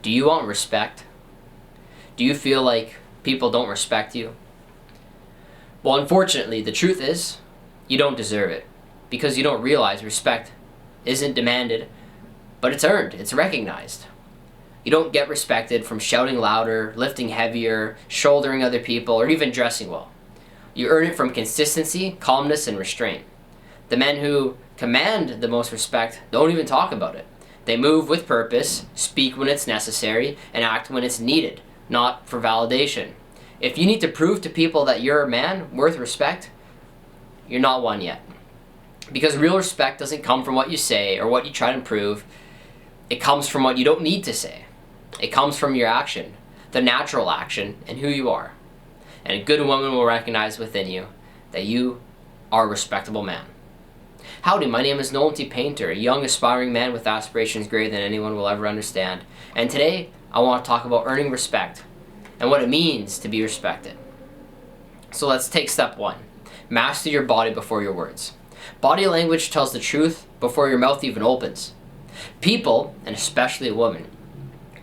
Do you want respect? Do you feel like people don't respect you? Well, unfortunately, the truth is, you don't deserve it, because you don't realize respect isn't demanded, but it's earned, it's recognized. You don't get respected from shouting louder, lifting heavier, shouldering other people, or even dressing well. You earn it from consistency, calmness, and restraint. The men who command the most respect don't even talk about it. They move with purpose, speak when it's necessary, and act when it's needed, not for validation. If you need to prove to people that you're a man worth respect, you're not one yet. Because real respect doesn't come from what you say or what you try to prove. It comes from what you don't need to say. It comes from your action, the natural action, and who you are. And a good woman will recognize within you that you are a respectable man. Howdy, my name is Nolan T. Painter, a young aspiring man with aspirations greater than anyone will ever understand. And today, I want to talk about earning respect and what it means to be respected. So let's take step one. Master your body before your words. Body language tells the truth before your mouth even opens. People, and especially a woman,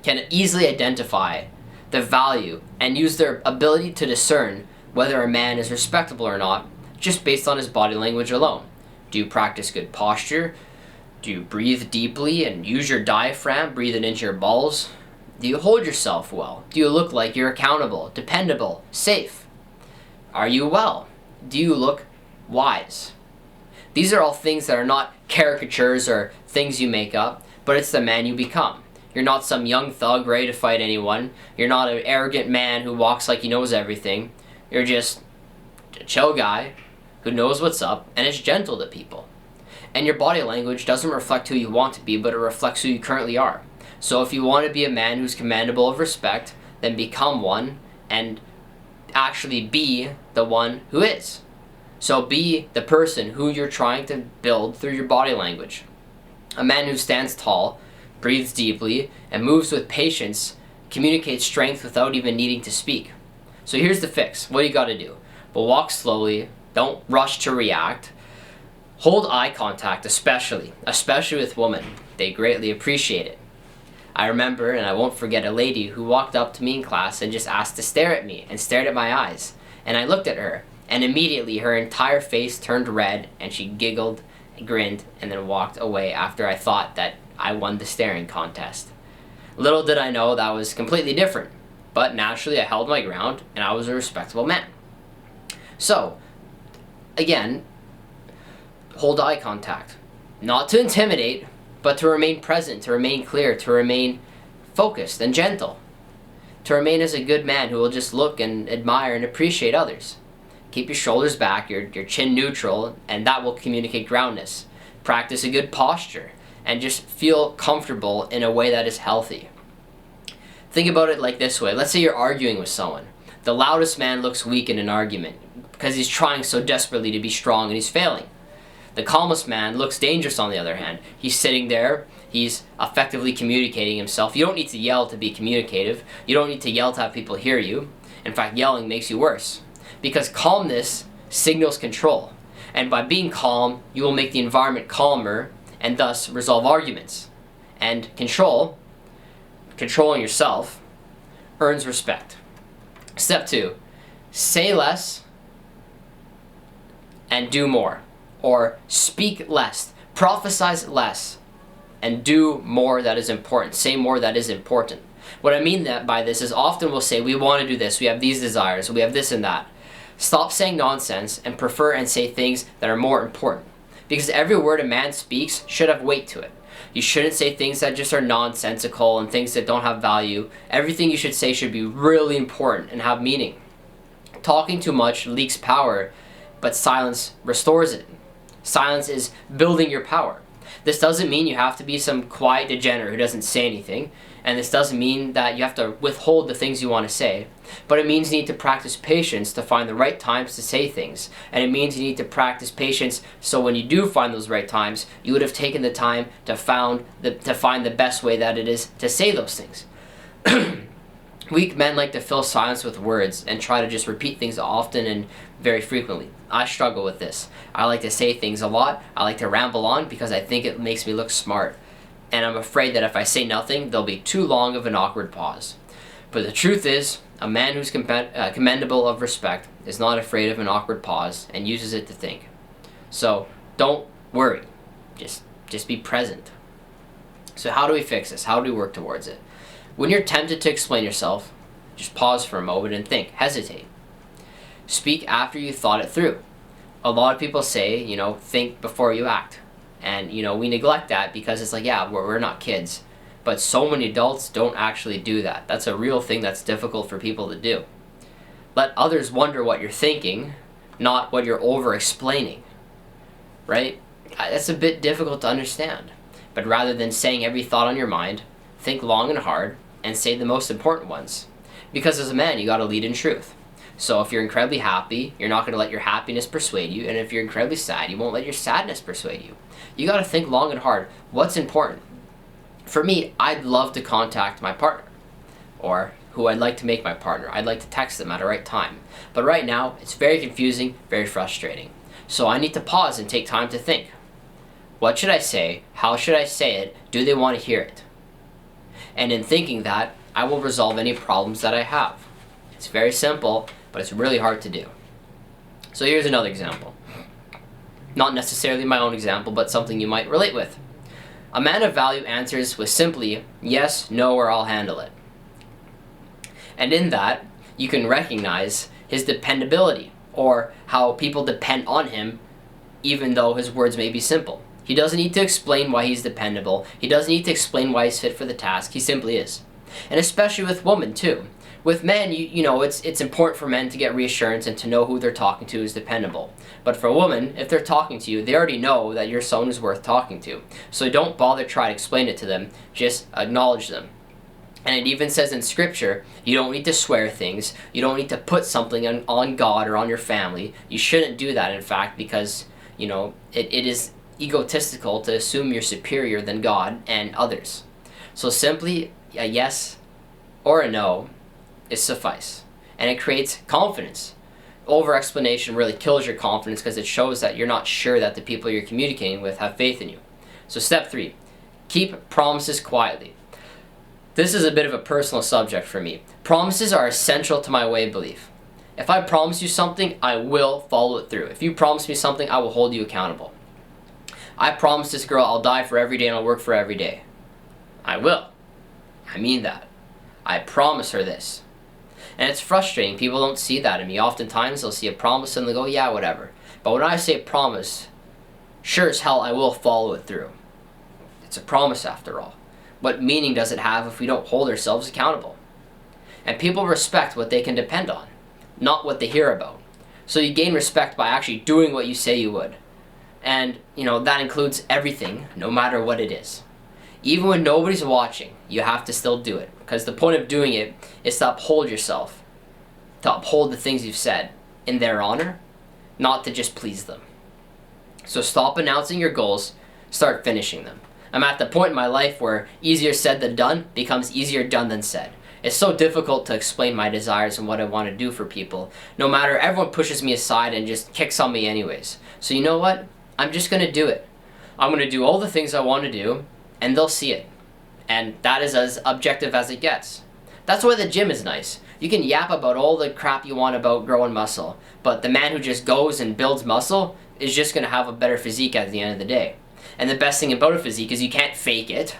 can easily identify the value and use their ability to discern whether a man is respectable or not just based on his body language alone. Do you practice good posture? Do you breathe deeply and use your diaphragm, breathe it into your balls? Do you hold yourself well? Do you look like you're accountable, dependable, safe? Are you well? Do you look wise? These are all things that are not caricatures or things you make up, but it's the man you become. You're not some young thug ready to fight anyone. You're not an arrogant man who walks like he knows everything. You're just a chill guy who knows what's up and is gentle to people. And your body language doesn't reflect who you want to be, but it reflects who you currently are. So if you want to be a man who's commandable of respect, then become one and actually be the one who is. So be the person who you're trying to build through your body language. A man who stands tall, breathes deeply, and moves with patience communicates strength without even needing to speak. So here's the fix. What do you got to do? Well, walk slowly. Don't rush to react. Hold eye contact, especially with women. They greatly appreciate it. I remember, and I won't forget, a lady who walked up to me in class and just asked to stare at me and stared at my eyes. And I looked at her, and immediately her entire face turned red, and she giggled, grinned, and then walked away after I thought that I won the staring contest. Little did I know that was completely different, but naturally I held my ground, and I was a respectable man. So, again, hold eye contact. Not to intimidate, but to remain present, to remain clear, to remain focused and gentle. To remain as a good man who will just look and admire and appreciate others. Keep your shoulders back, your chin neutral, and that will communicate groundness. Practice a good posture, and just feel comfortable in a way that is healthy. Think about it like this way. Let's say you're arguing with someone. The loudest man looks weak in an argument because he's trying so desperately to be strong and he's failing. The calmest man looks dangerous on the other hand. He's sitting there, he's effectively communicating himself. You don't need to yell to be communicative. You don't need to yell to have people hear you. In fact, yelling makes you worse. Because calmness signals control. And by being calm, you will make the environment calmer and thus resolve arguments. And controlling yourself, earns respect. Step 2, say less and do more. Or speak less, prophesize less, and do more that is important. Say more that is important. What I mean by this is often we'll say, we want to do this, we have these desires, we have this and that. Stop saying nonsense and prefer and say things that are more important. Because every word a man speaks should have weight to it. You shouldn't say things that just are nonsensical and things that don't have value. Everything you should say should be really important and have meaning. Talking too much leaks power, but silence restores it. Silence is building your power. This doesn't mean you have to be some quiet degenerate who doesn't say anything, and this doesn't mean that you have to withhold the things you want to say, but it means you need to practice patience to find the right times to say things, and it means you need to practice patience so when you do find those right times, you would have taken the time to find the best way that it is to say those things. Weak men like to fill silence with words and try to just repeat things often and very frequently. I struggle with this. I like to say things a lot. I like to ramble on because I think it makes me look smart. and I'm afraid that if I say nothing, there'll be too long of an awkward pause. But the truth is, a man who's commendable of respect is not afraid of an awkward pause and uses it to think. So don't worry, just be present. So how do we fix this? How do we work towards it? When you're tempted to explain yourself, just pause for a moment and think, hesitate. Speak after you thought it through. A lot of people say, think before you act. And, we neglect that because it's like, yeah, we're not kids. But so many adults don't actually do that. That's a real thing that's difficult for people to do. Let others wonder what you're thinking, not what you're over-explaining. Right? That's a bit difficult to understand. But rather than saying every thought on your mind, think long and hard and say the most important ones. Because as a man, you gotta lead in truth. So if you're incredibly happy, you're not gonna let your happiness persuade you. And if you're incredibly sad, you won't let your sadness persuade you. You gotta think long and hard. What's important? For me, I'd love to contact my partner. Or who I'd like to make my partner. I'd like to text them at the right time. But right now, it's very confusing, very frustrating. So I need to pause and take time to think. What should I say? How should I say it? Do they want to hear it? And in thinking that, I will resolve any problems that I have. It's very simple, but it's really hard to do. So here's another example. Not necessarily my own example, but something you might relate with. A man of value answers with simply, yes, no, or I'll handle it. And in that, you can recognize his dependability, or how people depend on him even though his words may be simple. He doesn't need to explain why he's dependable. He doesn't need to explain why he's fit for the task. He simply is. And especially with women too. With men, it's important for men to get reassurance and to know who they're talking to is dependable. But for a woman, if they're talking to you, they already know that you're someone who's worth talking to. So don't bother trying to explain it to them. Just acknowledge them. And it even says in scripture, you don't need to swear things. You don't need to put something on God or on your family. You shouldn't do that, in fact, because, it is egotistical to assume you're superior than God and others. So simply a yes or a no is suffice. And it creates confidence. Over-explanation really kills your confidence because it shows that you're not sure that the people you're communicating with have faith in you. So step 3, keep promises quietly. This is a bit of a personal subject for me. Promises are essential to my way of belief. If I promise you something, I will follow it through. If you promise me something, I will hold you accountable. I promised this girl I'll die for every day and I'll work for every day. I will. I mean that. I promise her this. And it's frustrating. People don't see that in me. Oftentimes they'll see a promise and they'll go, yeah, whatever. But when I say promise, sure as hell I will follow it through. It's a promise after all. What meaning does it have if we don't hold ourselves accountable? And people respect what they can depend on, not what they hear about. So you gain respect by actually doing what you say you would. And, that includes everything, no matter what it is. Even when nobody's watching, you have to still do it. Because the point of doing it is to uphold yourself, to uphold the things you've said in their honor, not to just please them. So stop announcing your goals, start finishing them. I'm at the point in my life where easier said than done becomes easier done than said. It's so difficult to explain my desires and what I want to do for people. No matter, everyone pushes me aside and just kicks on me anyways. So you know what? I'm just going to do it. I'm going to do all the things I want to do, and they'll see it. And that is as objective as it gets. That's why the gym is nice. You can yap about all the crap you want about growing muscle, but the man who just goes and builds muscle is just going to have a better physique at the end of the day. And the best thing about a physique is you can't fake it.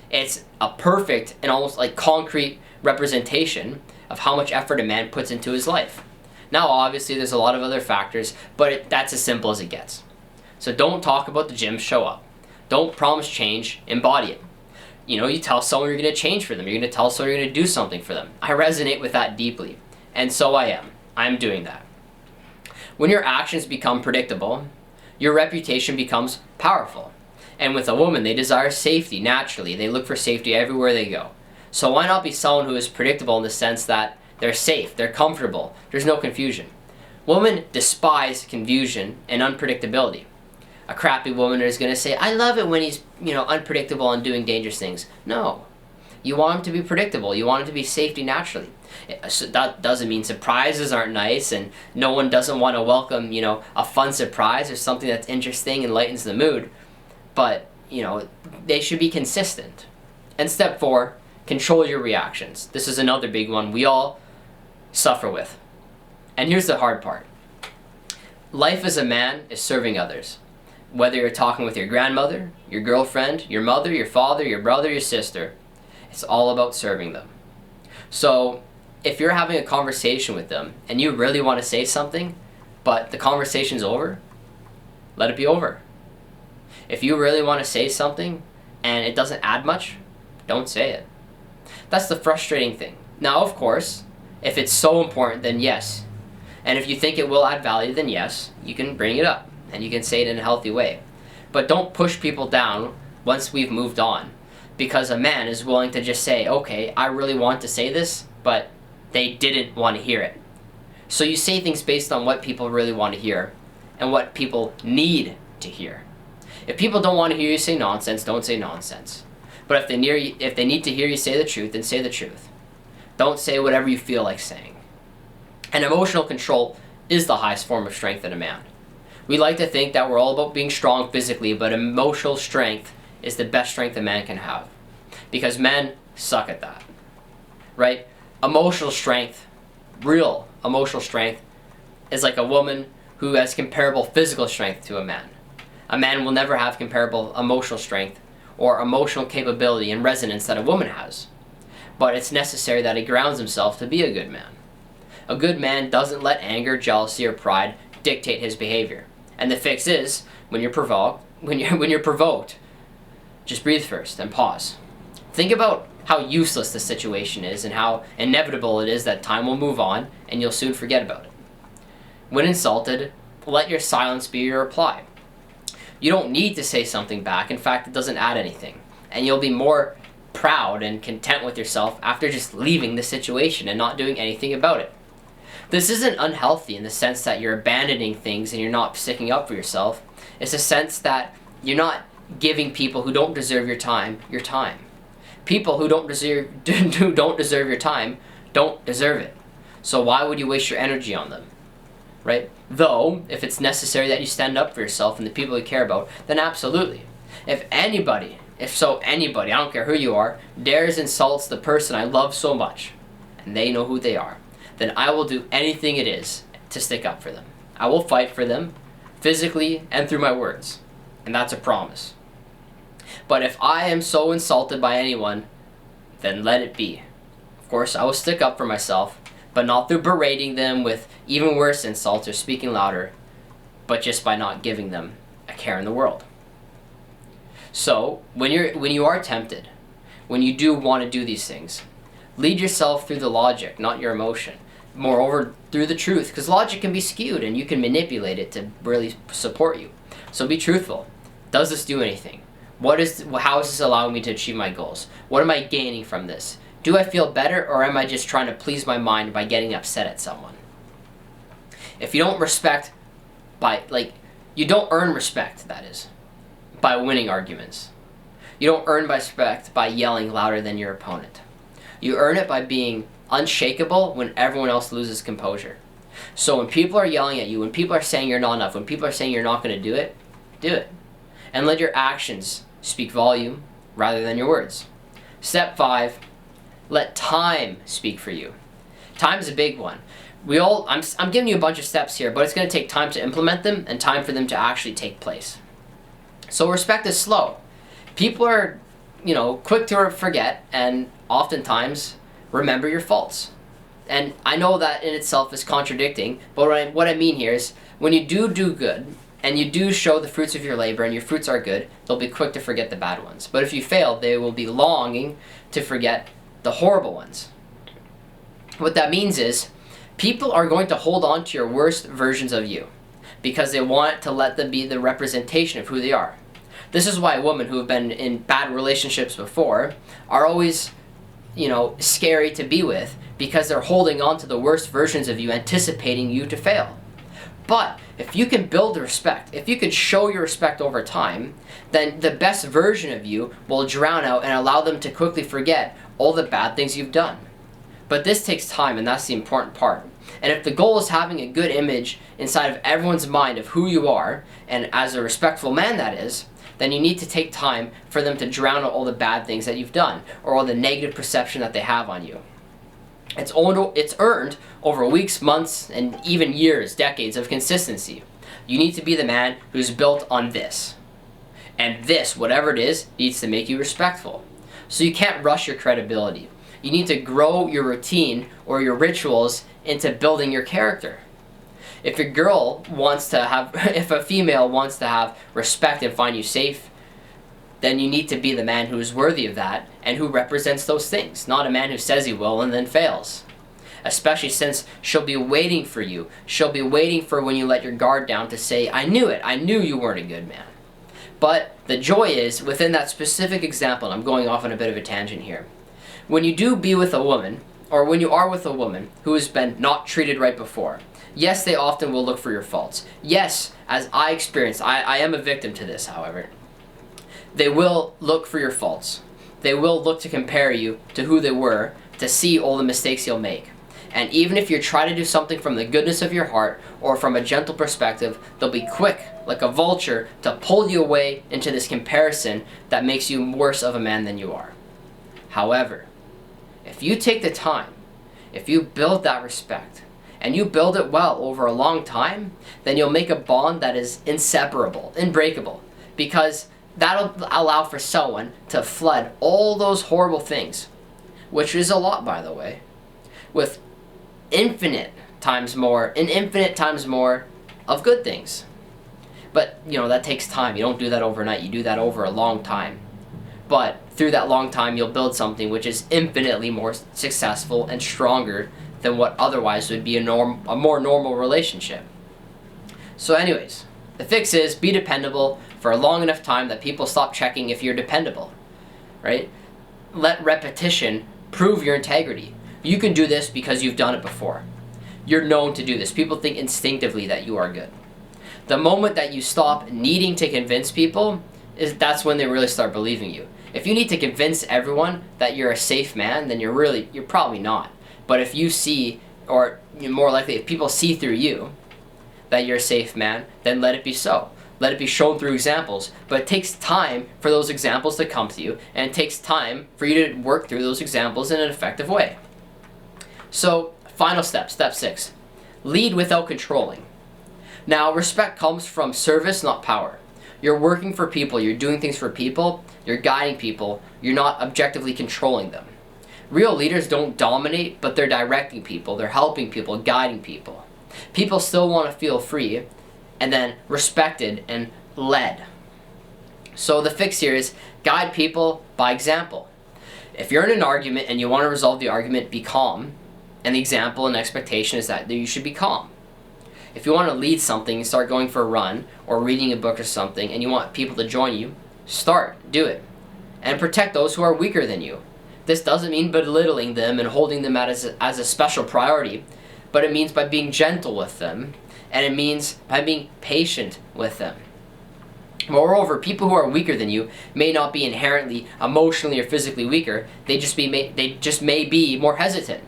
It's a perfect and almost like concrete representation of how much effort a man puts into his life. Now obviously there's a lot of other factors, but that's as simple as it gets. So don't talk about the gym, show up. Don't promise change, embody it. You tell someone you're going to change for them. You're going to tell someone you're going to do something for them. I resonate with that deeply. And so I am. I'm doing that. When your actions become predictable, your reputation becomes powerful. And with a woman, they desire safety naturally. They look for safety everywhere they go. So why not be someone who is predictable in the sense that they're safe, they're comfortable, there's no confusion. Women despise confusion and unpredictability. A crappy woman is going to say, I love it when he's, unpredictable and doing dangerous things. No. You want him to be predictable. You want him to be safety naturally. So that doesn't mean surprises aren't nice and no one doesn't want to welcome, a fun surprise or something that's interesting and lightens the mood. But, they should be consistent. And step 4, control your reactions. This is another big one we all suffer with. And here's the hard part. Life as a man is serving others. Whether you're talking with your grandmother, your girlfriend, your mother, your father, your brother, your sister, it's all about serving them. So if you're having a conversation with them and you really want to say something, but the conversation's over, let it be over. If you really want to say something and it doesn't add much, don't say it. That's the frustrating thing. Now, of course, if it's so important, then yes. And if you think it will add value, then yes, you can bring it up and you can say it in a healthy way. But don't push people down once we've moved on, because a man is willing to just say, okay, I really want to say this, but they didn't want to hear it. So you say things based on what people really want to hear and what people need to hear. If people don't want to hear you say nonsense, don't say nonsense. But if they need to hear you say the truth, then say the truth. Don't say whatever you feel like saying. And emotional control is the highest form of strength in a man. We like to think that we're all about being strong physically, but emotional strength is the best strength a man can have. Because men suck at that. Right? Emotional strength, real emotional strength, is like a woman who has comparable physical strength to a man. A man will never have comparable emotional strength or emotional capability and resonance that a woman has. But it's necessary that he grounds himself to be a good man. A good man doesn't let anger, jealousy, or pride dictate his behavior. And the fix is, when you're provoked, just breathe first and pause. Think about how useless the situation is and how inevitable it is that time will move on and you'll soon forget about it. When insulted, let your silence be your reply. You don't need to say something back. In fact, it doesn't add anything. And you'll be more proud and content with yourself after just leaving the situation and not doing anything about it. This isn't unhealthy in the sense that you're abandoning things and you're not sticking up for yourself. It's a sense that you're not giving people who don't deserve your time your time. People who don't deserve your time don't deserve it. So why would you waste your energy on them? Right? Though, if it's necessary that you stand up for yourself and the people you care about, then absolutely. If anybody, I don't care who you are, dares insults the person I love so much, and they know who they are, then I will do anything it is to stick up for them. I will fight for them, physically and through my words. And that's a promise. But if I am so insulted by anyone, then let it be. Of course, I will stick up for myself, but not through berating them with even worse insults or speaking louder, but just by not giving them a care in the world. So, when you are tempted, when you do want to do these things, lead yourself through the logic, not your emotion. Moreover, through the truth, because logic can be skewed and you can manipulate it to really support you. So be truthful. Does this do anything? How is this allowing me to achieve my goals? What am I gaining from this? Do I feel better, or am I just trying to please my mind by getting upset at someone? If you don't respect you don't earn respect, that is, by winning arguments. You don't earn respect by yelling louder than your opponent. You earn it by being unshakable when everyone else loses composure. So when people are yelling at you, when people are saying you're not enough, when people are saying you're not going to do it. And let your actions speak volume rather than your words. Step 5, let time speak for you. Time's a big one. I'm giving you a bunch of steps here, but it's going to take time to implement them and time for them to actually take place. So respect is slow. People are, quick to forget and oftentimes remember your faults. And I know that in itself is contradicting, but what I mean here is when you do good and you do show the fruits of your labor and your fruits are good, they'll be quick to forget the bad ones. But if you fail, they will be longing to forget the horrible ones. What that means is people are going to hold on to your worst versions of you because they want to let them be the representation of who they are. This is why women who have been in bad relationships before are always, scary to be with, because they're holding on to the worst versions of you, anticipating you to fail. But if you can build respect, if you can show your respect over time, then the best version of you will drown out and allow them to quickly forget all the bad things you've done. But this takes time, and that's the important part. And if the goal is having a good image inside of everyone's mind of who you are, and as a respectful man that is, then you need to take time for them to drown out all the bad things that you've done or all the negative perception that they have on you. It's earned over weeks, months, and even years, decades of consistency. You need to be the man who's built on this. And this, whatever it is, needs to make you respectful. So you can't rush your credibility. You need to grow your routine or your rituals into building your character. If a female wants to have respect and find you safe, then you need to be the man who is worthy of that and who represents those things, not a man who says he will and then fails. Especially since she'll be waiting for you. She'll be waiting for when you let your guard down to say, I knew it. I knew you weren't a good man. But the joy is, within that specific example, and I'm going off on a bit of a tangent here, when you do be with a woman, or when you are with a woman who has been not treated right before, yes, they often will look for your faults. Yes, as I experienced, I am a victim to this, however. They will look for your faults. They will look to compare you to who they were, to see all the mistakes you'll make. And even if you try to do something from the goodness of your heart or from a gentle perspective, they'll be quick, like a vulture, to pull you away into this comparison that makes you worse of a man than you are. However, if you take the time, if you build that respect, and you build it well over a long time, then you'll make a bond that is inseparable, unbreakable, because that'll allow for someone to flood all those horrible things, which is a lot, by the way, with infinite times more of good things. But, that takes time. You don't do that overnight. You do that over a long time. But through that long time, you'll build something which is infinitely more successful and stronger than what otherwise would be a more normal relationship. So anyways, the fix is be dependable for a long enough time that people stop checking if you're dependable, right? Let repetition prove your integrity. You can do this because you've done it before. You're known to do this. People think instinctively that you are good. The moment that you stop needing to convince people, that's when they really start believing you. If you need to convince everyone that you're a safe man, then you're probably not. But if you see, or more likely, if people see through you that you're a safe man, then let it be so. Let it be shown through examples. But it takes time for those examples to come to you, and it takes time for you to work through those examples in an effective way. So, final step 6. Lead without controlling. Now, respect comes from service, not power. You're working for people, you're doing things for people, you're guiding people, you're not objectively controlling them. Real leaders don't dominate, but they're directing people, they're helping people, guiding people. People still want to feel free, and then respected and led. So the fix here is guide people by example. If you're in an argument and you want to resolve the argument, be calm. And the example and expectation is that you should be calm. If you want to lead something, start going for a run or reading a book or something, and you want people to join you, do it. And protect those who are weaker than you. This doesn't mean belittling them and holding them as a special priority, but it means by being gentle with them, and it means by being patient with them. Moreover, people who are weaker than you may not be inherently emotionally or physically weaker, they just may be more hesitant.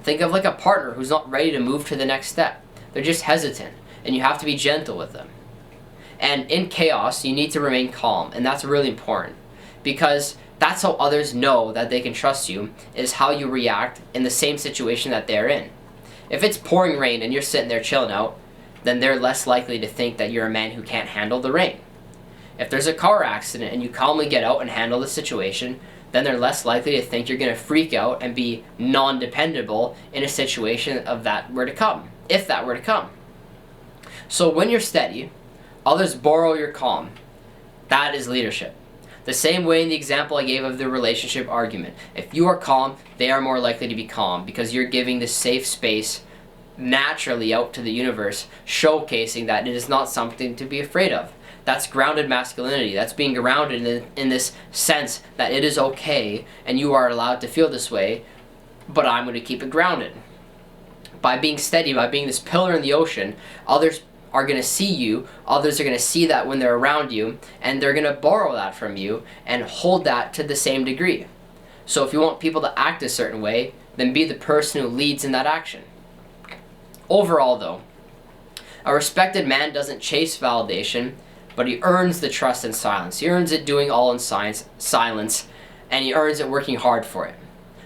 Think of like a partner who's not ready to move to the next step. They're just hesitant, and you have to be gentle with them. And in chaos, you need to remain calm, and that's really important, because that's how others know that they can trust you, is how you react in the same situation that they're in. If it's pouring rain and you're sitting there chilling out, then they're less likely to think that you're a man who can't handle the rain. If there's a car accident and you calmly get out and handle the situation, then they're less likely to think you're going to freak out and be non-dependable in a situation if that were to come. So when you're steady, others borrow your calm. That is leadership. The same way in the example I gave of the relationship argument. If you are calm, they are more likely to be calm because you're giving this safe space naturally out to the universe, showcasing that it is not something to be afraid of. That's grounded masculinity. That's being grounded in this sense that it is okay and you are allowed to feel this way, but I'm going to keep it grounded. By being steady, by being this pillar in the ocean, others are going to see you, others are going to see that when they're around you, and they're going to borrow that from you and hold that to the same degree. So if you want people to act a certain way, then be the person who leads in that action. Overall though, a respected man doesn't chase validation, but he earns the trust in silence. He earns it doing all in silence, and he earns it working hard for it.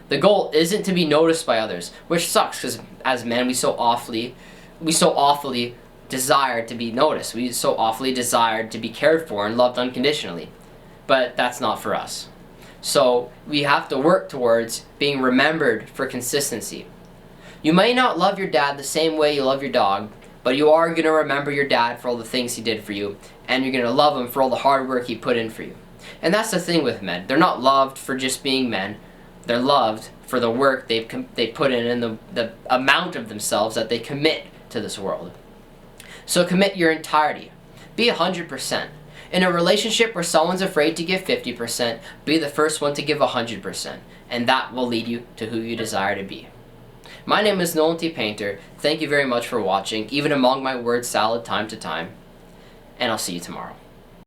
The goal isn't to be noticed by others, which sucks because as men we so awfully desire to be noticed. We so awfully desire to be cared for and loved unconditionally. But that's not for us. So we have to work towards being remembered for consistency. You may not love your dad the same way you love your dog, but you are going to remember your dad for all the things he did for you, and you're going to love him for all the hard work he put in for you. And that's the thing with men. They're not loved for just being men. They're loved for the work they put in and the amount of themselves that they commit to this world. So commit your entirety. Be 100%. In a relationship where someone's afraid to give 50%, be the first one to give 100%, and that will lead you to who you desire to be. My name is Nolan T. Painter. Thank you very much for watching, even among my word salad time to time, and I'll see you tomorrow.